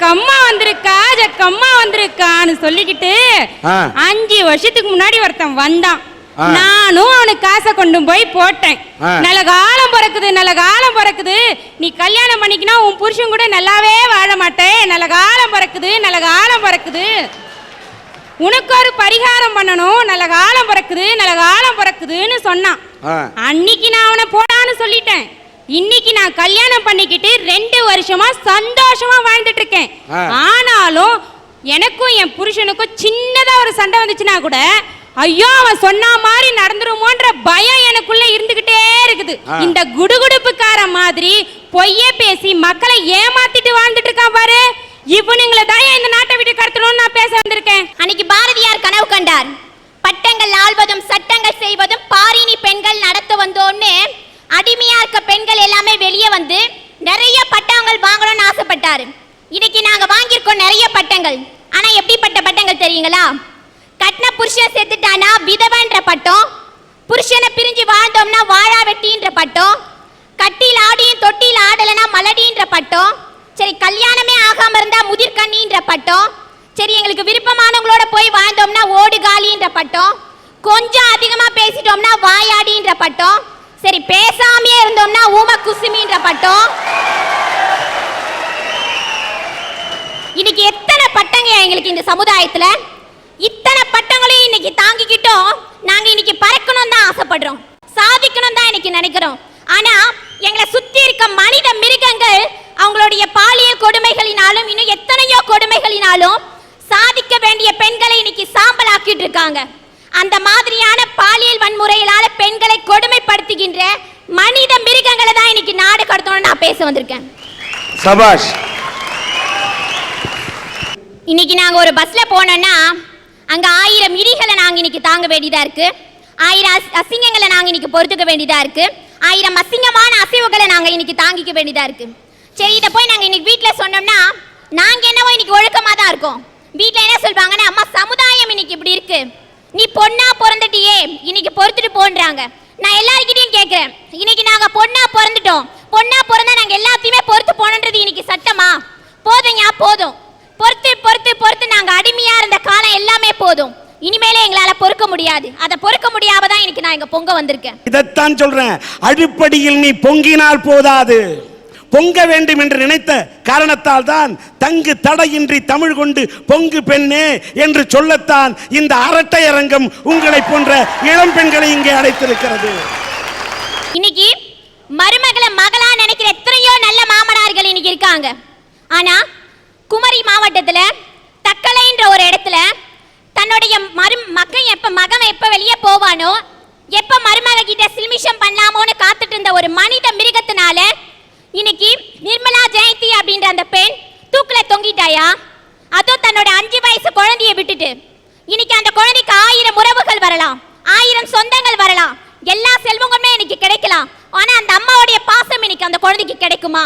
ஜக்கம்மா வந்திருக்கான்னு சொல்லிக்கிட்டு 5 வருஷத்துக்கு முன்னாடி ஒருத்தன் வந்தான். நானும் அவனுக்கு காசை கொண்டு போய் போட்டேன். நல்ல காலம் பிறக்குது, நீ கல்யாணம் பண்ணிக்கினா உன் புருஷன் கூட நல்லாவே வாழ மாட்டேன், நல்ல காலம் பிறக்குது, உனக்கு ஒரு பரிகாரம் பண்ணணும், நல்ல காலம் பிறக்குதுன்னு சொன்னான். அன்னைக்கு நான் அவனை போடான்னு சொல்லிட்டேன். இன்னைக்கு நான் கல்யாணம் பண்ணிக்கிட்டு 2 வருஷமா சந்தோஷமா வாழ்ந்துட்டு இருக்கேன். ஆனாலும் எனக்கும் என் புருஷனுக்கும் சின்னதா ஒரு சண்டை வந்துச்சுன்னா கூட ஐயோ அவன் சொன்ன மாதிரி நடந்துருமோன்ற பயம் எனக்குள்ள இருந்துகிட்டே இருக்குது. இந்த குடுகுடுப்புக்கார மாதிரி பொய்யே பேசி மக்களை ஏமாத்திட்டு வாழ்ந்துட்டு இருக்கான் பாரு. இவனுங்களை தான் இந்த நாட்டை விட்டு கடத்தணும்னு நான் பேச வந்திருக்கேன். அன்னைக்கு பாரதியார் கனவு கண்டார். பட்டங்கள் ஆள்வதும் சட்டங்கள் செய்வதும் பாரினி பெண்கள் நடத்த வந்தோன்னு அடிமையா இருக்க பெண்கள் எல்லாமே வெளியே வந்து நிறைய பட்டங்கள் வாங்கணும்னு ஆசைப்பட்டாரு. இன்னைக்கு நாங்க வாங்கியிருக்கோம் நிறைய பட்டங்கள். ஆனா எப்படிப்பட்ட பட்டங்கள் தெரியுங்களா? கட்டின புருஷன் செத்துட்டானா விதவன்ற பட்டம், புருஷனை பிரிஞ்சு வாழ்ந்தோம்னா வாழா வெட்டின்ற பட்டம், கட்டியில் ஆடியும் தொட்டியில் ஆடலைன்னா மலடின்ற பட்டம், சரி கல்யாணமே ஆகாம இருந்தா முதிர்கண்ணின்ற பட்டம், சரி எங்களுக்கு விருப்பமானவங்களோட போய் வாழ்ந்தோம்னா ஓடு காலின்ற பட்டம், கொஞ்சம் அதிகமா பேசிட்டோம்னா வாயாடின்ற பட்டம், சரி பேசாமையே இருந்தோம்னா ஊம குசுமின்ற பட்டம். இன்னைக்கு எத்தனை பட்டங்க எங்களுக்கு இந்த சமுதாயத்துல, இத்தனை பட்டங்களையும் இன்னைக்கு தாங்கிக்கிட்டோம். நாங்க இன்னைக்கு பறக்கணும் தான் ஆசைப்படுறோம், சாதிக்கணும் தான் இன்னைக்கு நினைக்கிறோம். ஆனா எங்களை சுத்தி இருக்க மனித மிருகங்கள் அவங்களுடைய பாலியல் கொடுமைகளினாலும் இன்னும் எத்தனையோ கொடுமைகளினாலும் சாதிக்க வேண்டிய பெண்களை இன்னைக்கு சாம்பல் ஆக்கிட்டு இருக்காங்க. அந்த மாதிரியான பாலியல் வன்முறைகளால பெண்களை கொடுமைப்படுத்துகின்ற மனித மிருகங்களை தான் இன்னைக்கு நாடு கடத்தணும்னு நான் பேச வந்திருக்கேன். சபாஷ். இன்னைக்கு நாங்க ஒரு பஸ்ல போனோம்னா அங்க 1000 இடிகளை நாங்க இன்னைக்கு தாங்க வேண்டியதா இருக்கு, 1000 அசிங்கங்களை நாங்க இன்னைக்கு பொறுத்துக்க வேண்டியதா இருக்கு, 1000 அசிங்கமான அசைவுகளை நாங்க இன்னைக்கு தாங்கிக்க வேண்டியதா இருக்கு. சரி இதை போய் நாங்க இன்னைக்கு வீட்டுல சொன்னோம்னா நாங்க என்னவோ இன்னைக்கு ஒழுக்கமா தான் இருக்கோம். வீட்டுல என்ன சொல்வாங்கன்னா, அம்மா சமுதாயம் இன்னைக்கு இப்படி இருக்கு, நீ பொண்ணா பிறந்துட்டியே இன்னைக்கு பொறுத்துட்டு போன்றாங்க. நான் எல்லார்கிட்டையும் கேட்கிறேன், இன்னைக்கு நாங்க பொண்ணா பிறந்துட்டோம், பொண்ணா பிறந்தா நாங்க எல்லாத்தையுமே பொறுத்து போனன்றது இன்னைக்கு சட்டமா? போதும் போதும், பொறுத்து பொறுத்து பொறுத்து நாங்க அடிமையா இருந்த காலம் எல்லாமே போதும். இனிமேலே எங்களால பொறுக்க முடியாது. அதை பொறுக்க முடியாமதான் இன்னைக்கு நான் இங்க பொங்க வந்திருக்கேன். இதைத்தான் சொல்றேன், அடிப்படையில் நீ பொங்கினால் போதாது, பொங்க வேண்டும் என்று நினைத்த காரணத்தால் தான் தங்கு தடையின்றி தமிழ் கொண்டு பொங்கு பெண்ணே என்று சொல்லத்தான் இந்த அரட்டை அரங்கம் உங்களை போன்ற இளம் பெண்களை இங்கே அழைத்திருக்கிறது. இன்னைக்கு மருமகளை மகளா நினைக்கிற எத்தனையோ நல்ல மாமனார்கள் இன்னைக்கு இருக்காங்க. ஆனா குமரி மாவட்டத்துல தக்கலைன்ற ஒரு இடத்துல தன்னுடைய மகன் எப்ப வெளியே போவானோ, எப்ப மருமக கிட்ட சில்மிஷம் பண்ணலாமோன்னு காத்துட்டு இருந்த ஒரு மனித மிருகத்தினால இன்னைக்கு நிர்மலா ஜெயந்தி அப்படின்ற அந்த பெண் தூக்குல தொங்கிட்டாயா? அதுவும் தன்னோட 5 வயசு குழந்தையை விட்டுட்டு. இன்னைக்கு அந்த குழந்தைக்கு 1000 உறவுகள் வரலாம், 1000 சொந்தங்கள் வரலாம், எல்லா செல்வங்களுமே இன்னைக்கு கிடைக்கலாம். ஆனா அந்த அம்மாவுடைய பாசம் இன்னைக்கு அந்த குழந்தைக்கு கிடைக்குமா?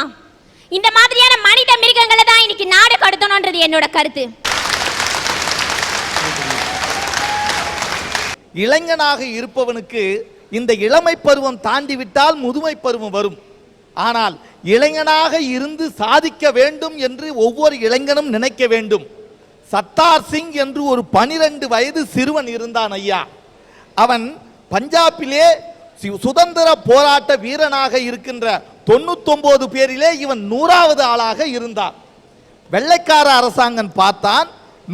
இந்த மாதிரியான மனித மிருகங்களை தான் இன்னைக்கு நாடு கடத்தணும்ன்றது என்னோட கருத்து. இளைஞனாக இருப்பவனுக்கு இந்த இளமை பருவம் தாண்டி விட்டால் முதுமை பருவம் வரும். ஆனால் இளைஞனாக இருந்து சாதிக்க வேண்டும் என்று ஒவ்வொரு இளைஞனும் நினைக்க வேண்டும். சத்தார் சிங் என்று ஒரு 12 வயது சிறுவன் இருந்தான் ஐயா. அவன் பஞ்சாபிலே சுதந்திர போராட்ட வீரனாக இருக்கின்ற 99 பேரிலே இவன் 100வது ஆளாக இருந்தான். வெள்ளைக்கார அரசாங்கம் பார்த்தான்,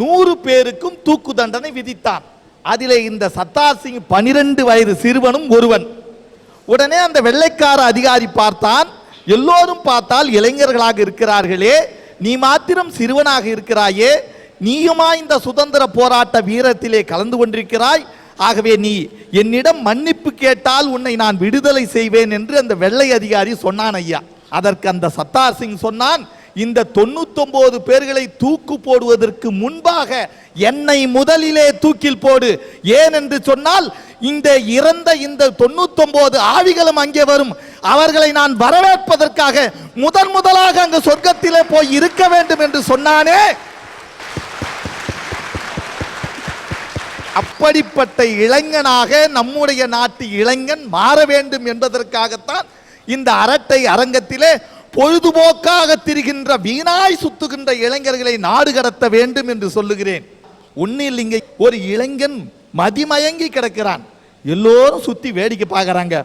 100 பேருக்கும் தூக்கு தண்டனை விதித்தான். அதிலே இந்த சத்தார் சிங் 12 வயது சிறுவனும் ஒருவன். உடனே அந்த வெள்ளைக்கார அதிகாரி பார்த்தான், எல்லோரும் பார்த்தால் இளைஞர்களாக இருக்கிறார்களே, நீ மாத்திரம் சிறுவனாக இருக்கிறாயே, நீயுமா இந்த சுதந்திர போராட்ட வீரத்திலே கலந்து கொண்டிருக்கிறாய், ஆகவே நீ என்னிடம் மன்னிப்பு கேட்டால் உன்னை நான் விடுதலை செய்வேன் என்று அந்த வெள்ளை அதிகாரி சொன்னான் ஐயா. அதற்கு அந்த சத்தார் சிங் சொன்னான், இந்த 99 பேர்களை தூக்கு போடுவதற்கு முன்பாக என்னை முதலிலே தூக்கில் போடு. ஏன் என்று சொன்னால் இந்த இறந்த இந்த 99 ஆவிகளும் அங்கே வரும், அவர்களை நான் வரவேற்பதற்காக முதலாக அங்கு சொர்க்கத்திலே போய் இருக்க வேண்டும் என்று சொன்னானே. அப்படிப்பட்ட இளைஞனாக நம்முடைய நாட்டு இளைஞன் மாற வேண்டும் என்பதற்காகத்தான் இந்த அரட்டை அரங்கத்திலே பொழுதுபோக்காக திரிகின்ற வீணாய் சுத்துகின்ற இளைஞர்களை நாடு கடத்த வேண்டும் என்று சொல்லுகிறேன். ஒன்னில் இங்கே ஒரு இளைஞன் மதிமயங்கி கிடக்கிறான். எல்லோரும் சுத்தி வேடிக்கை பார்க்கறாங்க.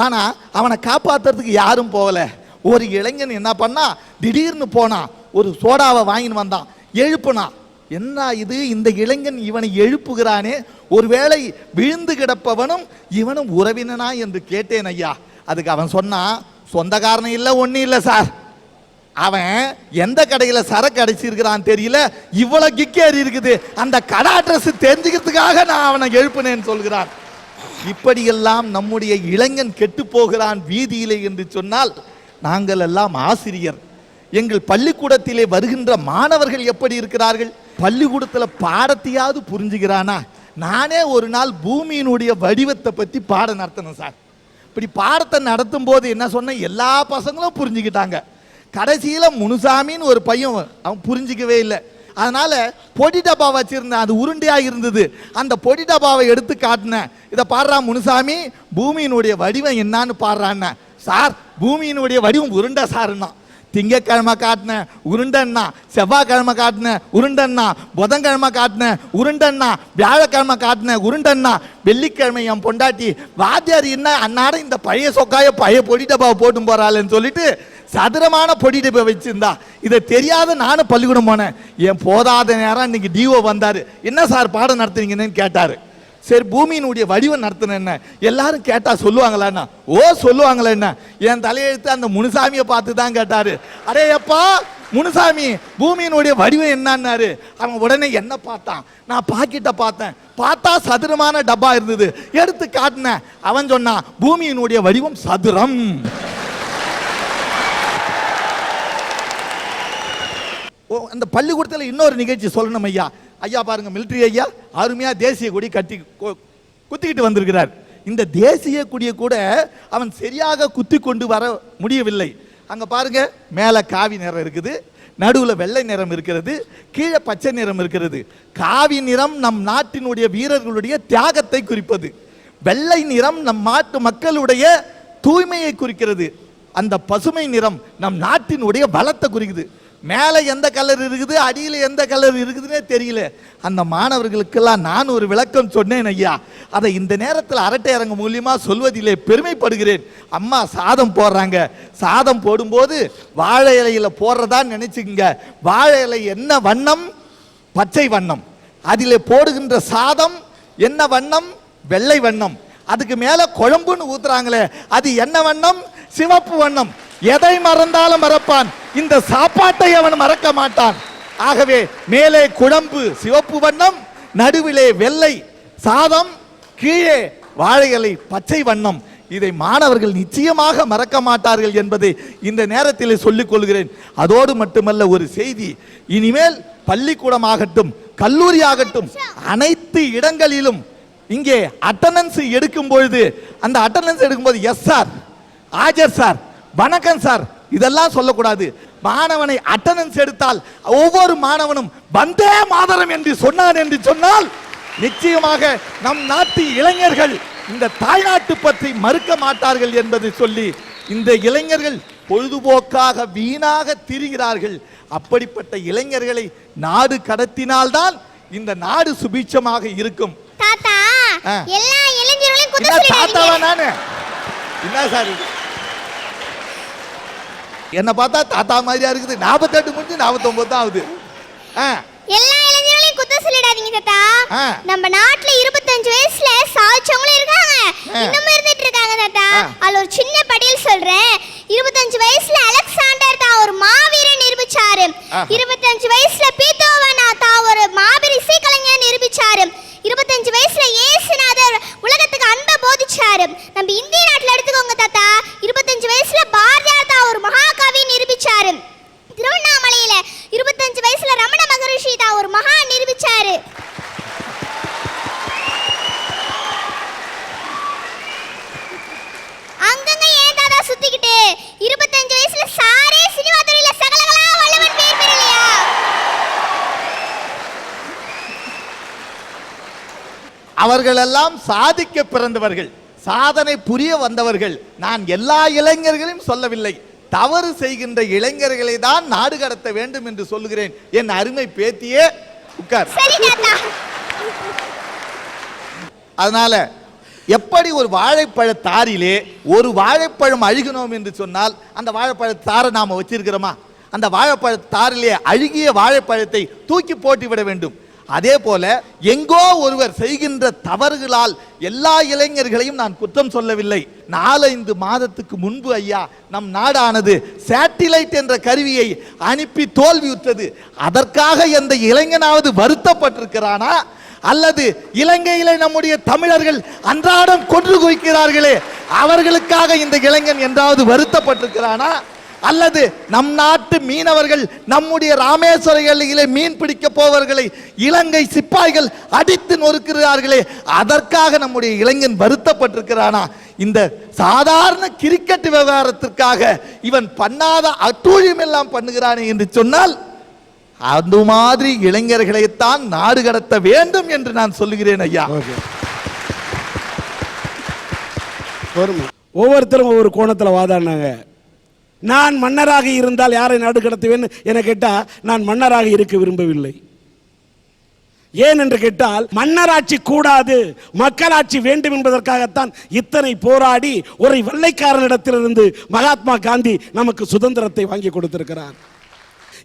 ஆனா அவனை காப்பாத்துறதுக்கு யாரும் போகல. ஒரு இளைஞன் என்ன பண்ணா, திடீர்னு போனா ஒரு சோடாவை வாங்கின்னு வந்தான், எழுப்புனா. என்ன இது, இந்த இளைஞன் இவனை எழுப்புகிறானே, ஒருவேளை விழுந்து கிடப்பவனும் இவனும் உறவினனா என்று கேட்டேன் ஐயா. அதுக்கு அவன் சொன்னா, சொந்தக்காரன் இல்லை, ஒன்றும் இல்லை சார், அவன் எந்த கடையில் சரக்கு அடைச்சிருக்கிறான் தெரியல, இவ்வளவு கிக்கேறி இருக்குது, அந்த கடை அட்ரஸ் தெரிஞ்சுக்கிறதுக்காக நான் அவனை எழுப்புனேன்னு சொல்கிறான். இப்படியெல்லாம் நம்முடைய இளைஞன் கெட்டு போகிறான் வீதியிலே என்று சொன்னால், நாங்கள் எல்லாம் ஆசிரியர், எங்கள் பள்ளிக்கூடத்திலே வருகின்ற மாணவர்கள் எப்படி இருக்கிறார்கள்? பள்ளிக்கூடத்தில் பாடத்தையாவது புரிஞ்சுக்கிறானா? நானே ஒரு நாள் பூமியினுடைய வடிவத்தை பற்றி பாடம் நடத்தணும் சார். இப்படி பாடத்தை நடத்தும் போது என்ன சொன்ன, எல்லா பசங்களும் புரிஞ்சுக்கிட்டாங்க. கடைசியில் முனுசாமின்னு ஒரு பையன், அவன் புரிஞ்சிக்கவே இல்லை. அதனால பொடி டப்பா வச்சிருந்தேன், அது உருண்டையாக இருந்தது, அந்த பொடி டப்பாவை எடுத்து காட்டினேன். இதை பாடுறான் முனுசாமி, பூமியினுடைய வடிவம் என்னான்னு பாடுறான்னு. சார் பூமியினுடைய வடிவம் உருண்டை சாருன்னா. திங்கக்கிழமை காட்டினேன் உருண்டன்னா, செவ்வாய்க்கிழமை காட்டினேன் உருண்டன்னா, புதன்கிழமை காட்டினேன் உருண்டன்னா, வியாழக்கிழமை காட்டினேன் உருண்டன்னா, வெள்ளிக்கிழமை என் பொண்டாட்டி வாத்தியார் என்ன அன்னாடம் இந்த பழைய சொக்காய பழைய பொடி டப்பாவை போட்டு போறாள்ன்னு சொல்லிட்டு சதுரமான பொடி டப்பா வச்சிருந்தா. இதை தெரியாத நானும் பள்ளிக்கூடம் போனேன். என் போதாத நேரம் இன்னைக்கு டிஓ வந்தாரு, என்ன சார் பாடம் நடத்துறீங்கன்னு கேட்டாரு. சரி பூமியினுடைய வடிவம் நடத்தின என்ன, எல்லாரும் கேட்டா சொல்லுவாங்களா? ஓ சொல்லுவாங்களா என்ன? என் தலையெழுத்து அந்த முனுசாமியை பார்த்து தான் கேட்டாரு. அடே அப்பா முனுசாமி, பூமியினுடைய வடிவம் என்னன்னாரு. அவன் உடனே என்ன பார்த்தான், நான் பாக்கெட்டை பார்த்தேன், பார்த்தா சதுரமான டப்பா இருந்தது, எடுத்து காட்டினேன். அவன் சொன்னான் பூமியினுடைய வடிவம் சதுரம். அந்த பள்ளிக்கூடத்தில் இன்னொரு நிகழ்ச்சி சொல்லணும் ஐயா. ஐயா பாருங்க, மிலிட்ரி ஐயா அருமையா தேசிய கொடி கட்டி குத்திக்கிட்டு வந்திருக்கிறார். இந்த தேசிய கொடியை கூட அவன் சரியாக குத்தி கொண்டு வர முடியவில்லை. அங்க பாருங்க, மேல காவி நிறம் இருக்குது, நடுவுல வெள்ளை நிறம் இருக்கிறது, கீழே பச்சை நிறம் இருக்கிறது. காவி நிறம் நம் நாட்டினுடைய வீரர்களுடைய தியாகத்தை குறிப்பது, வெள்ளை நிறம் நம் நாட்டு மக்களுடைய தூய்மையை குறிக்கிறது, அந்த பசுமை நிறம் நம் நாட்டினுடைய பலத்தை குறிக்குது. மேலே எந்த கலர் இருக்குது, அடியில் எந்த கலர் இருக்குதுன்னே தெரியல. அந்த மாணவர்களுக்கெல்லாம் நான் ஒரு விளக்கம் சொன்னேன் ஐயா. அதை இந்த நேரத்தில் அரட்டை அரங்கு மூலியமா சொல்வதிலே பெருமைப்படுகிறேன். அம்மா சாதம் போடுறாங்க, சாதம் போடும்போது வாழை இலையில போடுறதா நினைச்சுங்க. வாழை இலை என்ன வண்ணம்? பச்சை வண்ணம். அதிலே போடுகின்ற சாதம் என்ன வண்ணம்? வெள்ளை வண்ணம். அதுக்கு மேல குழம்புன்னு ஊத்துறாங்களே, அது என்ன வண்ணம்? சிவப்பு வண்ணம். எதை மறந்தாலும் மறப்பான், இந்த சாப்பாட்டை அவன் மறக்க மாட்டான். ஆகவே மேலே குழம்பு சிவப்பு வண்ணம், நடுவிலே வெள்ளை சாதம், கீழே வாழை இலை பச்சை வண்ணம். இதை மாணவர்கள் நிச்சயமாக மறக்க மாட்டார்கள் என்பதை இந்த நேரத்தில் சொல்லிக் கொள்கிறேன். அதோடு மட்டுமல்ல, ஒரு செய்தி, இனிமேல் பள்ளிக்கூடமாகட்டும் கல்லூரி ஆகட்டும் அனைத்து இடங்களிலும் இங்கே அட்டெண்டன்ஸ் எடுக்கும் பொழுது, அந்த அட்டெண்டன்ஸ் எடுக்கும்போது எஸ் சார், ஆஜர் சார், வணக்கம் சார், இதெல்லாம் சொல்லக்கூடாது. மாணவனை அட்டெண்டன்ஸ் எடுத்தால் ஒவ்வொரு மாணவனும் வந்தே மாதரம் என்று சொன்னான் என்று சொன்னால் நிச்சயமாக நம் நாட்டு இளைஞர்கள் இந்த தாய்நாட்டு பற்றி மறுக்க மாட்டார்கள் என்பதை சொல்லி, இந்த இளைஞர்கள் பொழுதுபோக்காக வீணாக திரிகிறார்கள். அப்படிப்பட்ட இளைஞர்களை நாடு கடத்தினால்தான் இந்த நாடு சுபீட்சமாக இருக்கும். தாத்தா எல்லா இளைஞர்களையும் குத்தம் தாத்தாவா நானு? என்ன சார் என்ன பார்த்தா தாத்தா மாதிரியா இருக்குது? 48 முடிஞ்சு 49 தான் ஆகுது. எல்லா இளைஞர்களையும் குத்தம் சொல்லிடாதீங்க தாத்தா. நம்ம நாட்டுல 25 வயசுல சாதிச்சவங்களும் இருக்காங்க, இன்னும் இருந்துட்டு இருக்காங்க தாத்தா. அதுல ஒரு சின்ன படியல் சொல்றேன். 25 வயசுல அலெக்சாண்டர் தான் ஒரு மாவீரன் நிரூபிச்சாரு. 25 வயசுல பீத்தோவன் தான் ஒரு மாபெரும் இசைக்கலைஞர் நிரூபிச்சாரு. 25 வயசுல இயேசுநாதர் உலகத்துக்கு அன்பை போதிச்சாரு. நம்ம இந்திய நாட்டுல எடுத்துக்கோங்க தாத்தா, 25 வயசுல பாரதியார் தான் ஒரு மகாகவி நிரூபிச்சாரு. திருவண்ணாமலையில 25 வயசுல ரமண மகரிஷி தான் ஒரு மகா நிரூபிச்சாரு. அங்கங்க ஏன் தாத்தா சுத்திக்கிட்டு? 25 வயசுல சாரே சினிமா துறையில சகலகலா வல்லவன் பேர் பெறலையா? அவர்களெல்லாம் சாதிக்க பிறந்தவர்கள், சாதனை புரிய வந்தவர்கள். நான் எல்லா இளைஞர்களையும் சொல்லவில்லை. தவறு செய்கின்ற இளைஞர்களை தான் நாடு கடத்த வேண்டும் என்று சொல்லுகிறேன். என் அருமை பேத்தியே உட்கார். அதனால எப்படி ஒரு வாழைப்பழ தாரிலே ஒரு வாழைப்பழம் அழுகினோம் என்று சொன்னால் அந்த வாழைப்பழ தாரை நாம வச்சிருக்கிறோமா? அந்த வாழைப்பழ தாரிலே அழுகிய வாழைப்பழத்தை தூக்கி போட்டு விட வேண்டும். அதே போல எங்கோ ஒருவர் செய்கின்ற தவறுகளால் எல்லா இளைஞர்களையும் நான் குற்றம் சொல்லவில்லை. 4-5 மாதத்துக்கு முன்பு ஐயா நம் நாடானது சேட்டிலைட் என்ற கருவியை அனுப்பி தோல்வியுற்றது. அதற்காக எந்த இளைஞனாவது வருத்தப்பட்டிருக்கிறானா? அல்லது இலங்கையிலே நம்முடைய தமிழர்கள் அன்றாடம் கொன்று குவிக்கிறார்களே அவர்களுக்காக இந்த இளைஞன் என்றாவது வருத்தப்பட்டிருக்கிறானா? அல்லது நம் நாட்டு மீனவர்கள் நம்முடைய ராமேஸ்வரங்களிலே மீன் பிடிக்க போவர்களை இலங்கை சிப்பாய்கள் அடித்து நொறுக்கிறார்களே அதற்காக நம்முடைய இளைஞன் வருத்தப்பட்டிருக்கிறானா? இந்த சாதாரண கிரிக்கெட் விவகாரத்திற்காக இவன் பண்ணாத அட்டூழியம் எல்லாம் பண்ணுகிறானே என்று சொன்னால் அந்த மாதிரி இளைஞர்களைத்தான் நாடு கடத்த வேண்டும் என்று நான் சொல்லுகிறேன் ஐயா. ஒவ்வொருத்தரும் ஒவ்வொரு கோணத்தில் வாதாடினாங்க. நான் மன்னராக இருந்தால் யாரை நாடு கடத்துவேன் என கேட்டால் நான் மன்னராக இருக்க விரும்பவில்லை. ஏன் என்று கேட்டால் மன்னராட்சி கூடாது, மக்களாட்சி வேண்டும் என்பதற்காகத்தான் இத்தனை போராடி ஒரு வெள்ளைக்காரனிடத்திலிருந்து மகாத்மா காந்தி நமக்கு சுதந்திரத்தை வாங்கி கொடுத்திருக்கிறார்.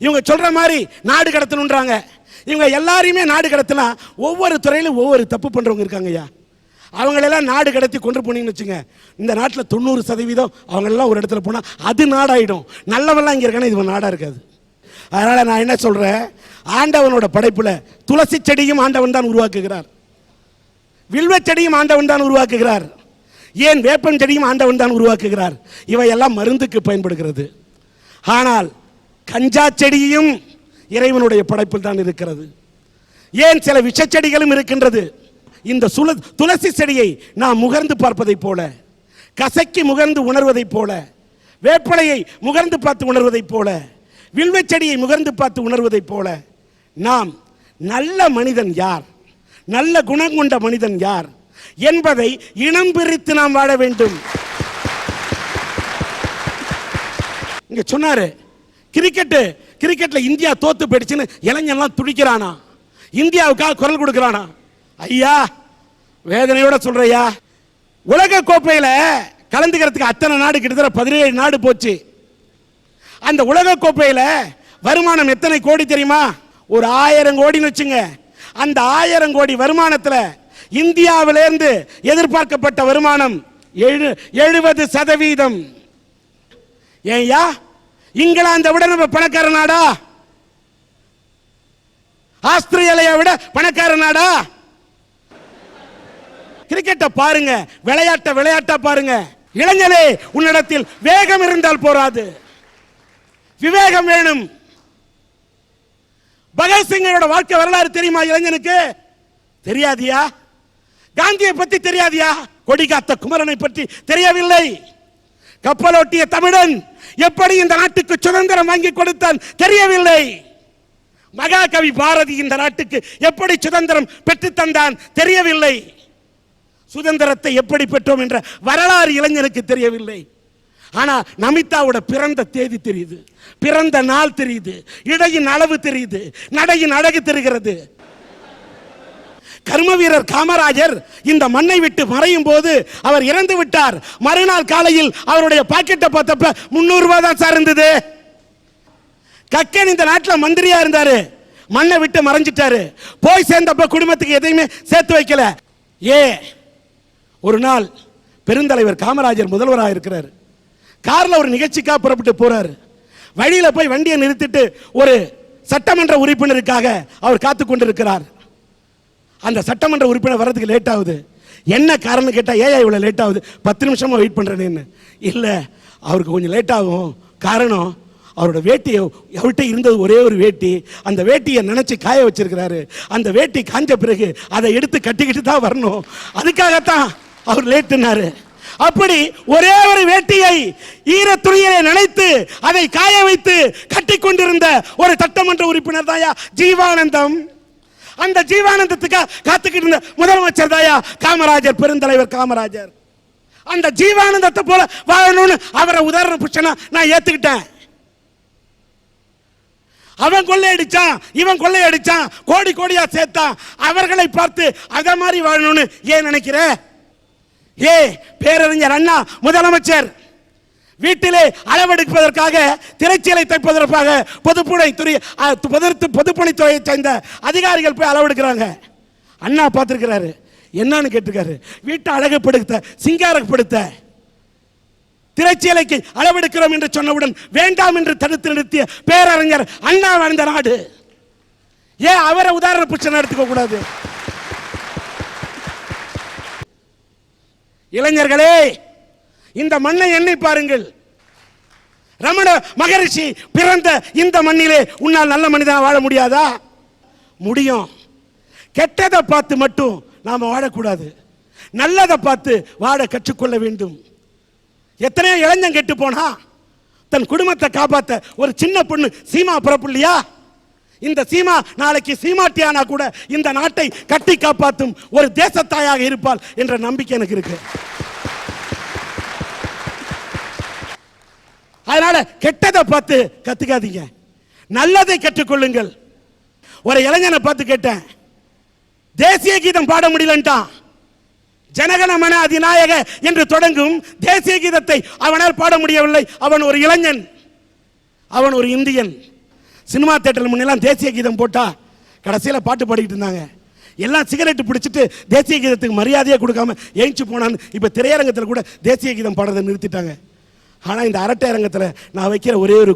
இவங்க சொல்ற மாதிரி நாடு கடத்தணுன்றாங்க. இவங்க எல்லாரையுமே நாடு கடத்தினா ஒவ்வொரு துறையிலும் ஒவ்வொரு தப்பு பண்றவங்க இருக்காங்க ஐயா. அவங்களெல்லாம் நாடு கடத்தி கொண்டு போனீங்கன்னு வச்சுங்க, இந்த நாட்டில் 90% அவங்களெல்லாம் ஒரு இடத்துல போனால் அது நாடாயிடும். நல்லவெல்லாம் இங்கே இருக்கானா இது நாடாக இருக்காது. அதனால் நான் என்ன சொல்கிறேன், ஆண்டவனோட படைப்பில் துளசி செடியும் ஆண்டவன் தான் உருவாக்குகிறார், வில்வ செடியும் ஆண்டவன் தான் உருவாக்குகிறார், ஏன் வேப்பம் செடியும் ஆண்டவன் தான் உருவாக்குகிறார். இவையெல்லாம் மருந்துக்கு பயன்படுகிறது. ஆனால் கஞ்சா செடியும் இறைவனுடைய படைப்பில் தான் இருக்கிறது. ஏன் சில விஷச்செடிகளும் இருக்கின்றது. இந்த துளசி செடியை நாம் முகர்ந்து பார்ப்பதைப் போல, கசக்கி முகர்ந்து உணர்வதைப் போல, வேப்பலையை முகர்ந்து பார்த்து உணர்வதைப் போல, வில்வ செடியை முகர்ந்து பார்த்து உணர்வதைப் போல நாம் நல்ல மனிதன் யார், நல்ல குணம் கொண்ட மனிதன் யார் என்பதை இனம் பிரித்து நாம் வாழ வேண்டும். இங்க சொன்னாரு கிரிக்கெட்ல இந்தியா தோத்து போயிடுச்சுன்னு இளைஞன்லாம் துடிக்கிறானா, இந்தியாவுக்காக குரல் கொடுக்கிறானா? ஐயா வேதனையோட சொல்றையா, உலக கோப்பையில கலந்துக்கிறதுக்கு அத்தனை நாடு கிட்டத்தட்ட 17 நாடு போச்சு. அந்த உலக கோப்பையில வருமானம் எத்தனை கோடி தெரியுமா? ஒரு 1000 கோடின்னு வச்சுங்க. அந்த 1000 கோடி வருமானத்தில் இந்தியாவிலிருந்து எதிர்பார்க்கப்பட்ட வருமானம் 70%. ஏய்யா, இங்கிலாந்தை விட நம்ம பணக்கார நாடா? ஆஸ்திரேலியா விட பணக்கார நாடா? கிரிக்கெட்டை பாருங்க, விளையாட்டா பாருங்க. இளைஞனே, உன்னிடத்தில் வேகம் இருந்தால் போராது, விவேகம் வேணும். பகத்சிங்கோட வாழ்க்கை வரலாறு தெரியுமா இளைஞனுக்கு? தெரியாதியா? காந்தியை பத்தி தெரியாதியா? கொடிகாத்த குமரனை பற்றி தெரியவில்லை. கப்பலோட்டிய தமிழன் எப்படி இந்த நாட்டுக்கு சுதந்திரம் வாங்கி கொடுத்தான் தெரியவில்லை. மகாகவி பாரதி இந்த நாட்டுக்கு எப்படி சுதந்திரம் பெற்று தந்தான் தெரியவில்லை. சுதந்திரத்தை எப்படி பெற்றோம் என்ற வரலாறு இளைஞனுக்கு தெரியவில்லை. ஆனா நமிதாவோட பிறந்த தேதி தெரியுது, பிறந்த நாள் தெரியுது, இடையின் அளவு தெரியுது, நடையின் அழகு தெரிகிறது. கர்ம வீரர் காமராஜர் இந்த மண்ணை விட்டு மறையும் போது அவர் இறந்து விட்டார். மறுநாள் காலையில் அவருடைய பாக்கெட்டை பார்த்தப்ப 300 ரூபாய் தான் சார் இருந்தது. கக்கன் இந்த நாட்டில் மந்திரியா இருந்தாரு, மண்ணை விட்டு மறைஞ்சிட்டாரு. போய் சேர்ந்தப்ப குடும்பத்துக்கு எதையுமே சேர்த்து வைக்கல. ஒரு நாள் பெருந்தலைவர் காமராஜர் முதல்வராக இருக்கிறார். கார்ல ஒரு நிகழ்ச்சிக்காக புறப்பட்டு போறாரு. வழியில போய் வண்டியை நிறுத்திட்டு ஒரு சட்டமன்ற உறுப்பினருக்காக அவர் காத்து கொண்டிருக்கிறார். அந்த சட்டமன்ற உறுப்பினர் வர்றதுக்கு லேட் ஆகுது. என்ன காரணம் கேட்டா, ஏன் இவ்வளவு லேட் ஆகுது, 10 நிமிஷமா வெயிட் பண்றேன்னு. இல்ல, அவருக்கு கொஞ்சம் லேட் ஆகும். காரணம், அவரோட வேட்டியை, அவர்கிட்ட இருந்தது ஒரே ஒரு வேட்டி, அந்த வேட்டியை நினைச்சு காய வச்சிருக்கிறாரு. அந்த வேட்டி காஞ்ச பிறகு அதை எடுத்து கட்டிக்கிட்டு தான் வரணும், அதுக்காகத்தான் அவர் லேட்டுனாரு. அப்படி ஒரே ஒரு வேட்டியை ஈர துணியை நினைத்து அதை காய வைத்து கட்டி கொண்டிருந்த ஒரு சட்டமன்ற உறுப்பினர் தாயா ஜீவானந்தம். அந்த ஜீவானந்தத்துக்காக காத்துக்கிட்டு இருந்த முதலமைச்சர் தாயா காமராஜர், பெருந்தலைவர் காமராஜர். அந்த ஜீவானந்தத்தை போல வாழணும்னு அவரை உதாரண புருஷனா நான் ஏத்துக்கிட்டேன். அவன் கொள்ளையடிச்சான், இவன் கொள்ளையடிச்சான், கோடி கோடியா சேர்த்தான், அவர்களை பார்த்து அத மாதிரி வாழணும்னு ஏன் நினைக்கிற? பேரறிஞர் அண்ணா முதலமைச்சர் வீட்டிலே அளவெடுப்பதற்காக திரைச்சீலை தைப்பதற்காக பொதுப்பணித்துறையை சேர்ந்த அதிகாரிகள் போய் அளவெடுக்கிறாங்க. அண்ணா பார்த்திருக்கிறாரு, என்னன்னு கேட்டிருக்காரு, வீட்டை அழகுபடுத்த சிங்காரப்படுத்த திரைச்சீலைக்கு அளவெடுக்கிறோம் என்று சொன்னவுடன் வேண்டாம் என்று தடுத்து நிறுத்திய பேரறிஞர் அண்ணா வாழ்ந்த நாடு. ஏன் அவரை உதாரண புருஷன் எடுத்துக்க கூடாது? இளைஞர்களே, இந்த மண்ணை எண்ணி பாருங்கள். ரமண மகரிஷி பிறந்த இந்த மண்ணிலே உன்னால் நல்ல மனிதனா வாழ முடியாதா? முடியும். கெட்டதை பார்த்து மட்டும் நாம வாழக்கூடாது, நல்லதை பார்த்து வாழ கற்றுக்கொள்ள வேண்டும். எத்தனையோ இளைஞன் கெட்டு போனா தன் குடும்பத்தை காப்பாத்த ஒரு சின்ன பொண்ணு சீமா பிறப்புள்ளியா? இந்த சீமா நாளைக்கு சீமாட்டியானா கூட இந்த நாட்டை கட்டி காப்பாற்றும் ஒரு தேசத்தாயாக இருப்பாள் என்ற நம்பிக்கை எனக்கு இருக்கு. அதனால கெட்டதை பார்த்து கத்துக்காதீங்க, நல்லதை கற்றுக்கொள்ளுங்கள். ஒரு இளைஞனை பார்த்து கேட்டேன், தேசிய கீதம் பாட முடியலன்ட்டான். ஜனகணமன அதிநாயக என்று தொடங்கும் தேசிய கீதத்தை அவனால் பாட முடியவில்லை. அவன் ஒரு இளைஞன், அவன் ஒரு இந்தியன். சினிமா தியேட்டர் முன்னெல்லாம் தேசிய கீதம் போட்டா கடைசியில் பாட்டு பாடிக்கிட்டு இருந்தாங்க. எல்லாம் சிகரெட் பிடிச்சிட்டு தேசிய கீதத்துக்கு மரியாதையே கொடுக்காம ஏஞ்சி போனான்னு இப்போ திரையரங்கத்தில் கூட தேசிய கீதம் பாடுறதை நிறுத்திட்டாங்க. ஆனால் இந்த அரட்டை அரங்கத்தில் நான் வைக்கிற ஒரே ஒரு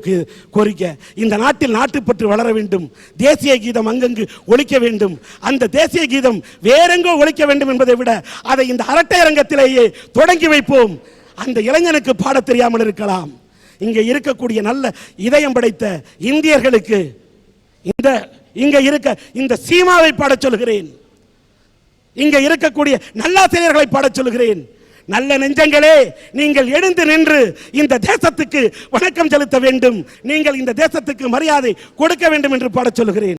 கோரிக்கை, இந்த நாட்டில் நாட்டுப்பற்று வளர வேண்டும். தேசிய கீதம் அங்கங்கு ஒலிக்க வேண்டும். அந்த தேசிய கீதம் வேறெங்கோ ஒலிக்க வேண்டும் என்பதை விட அதை இந்த அரட்டை அரங்கத்திலேயே தொடங்கி வைப்போம். அந்த இளைஞனுக்கு பாட தெரியாமல் இருக்கலாம். இங்கே இருக்கக்கூடிய நல்ல இதயம் படைத்த இந்தியர்களுக்கு இங்க இருக்க இந்த சீமாவை பாட சொல்கிறேன். இங்க இருக்கக்கூடிய நல்லாசிரியர்களை பாட சொல்கிறேன். நல்ல நெஞ்சங்களே, நீங்கள் எழுந்து நின்று இந்த தேசத்துக்கு வணக்கம் செலுத்த வேண்டும். நீங்கள் இந்த தேசத்துக்கு மரியாதை கொடுக்க வேண்டும் என்று பாட சொல்கிறேன்.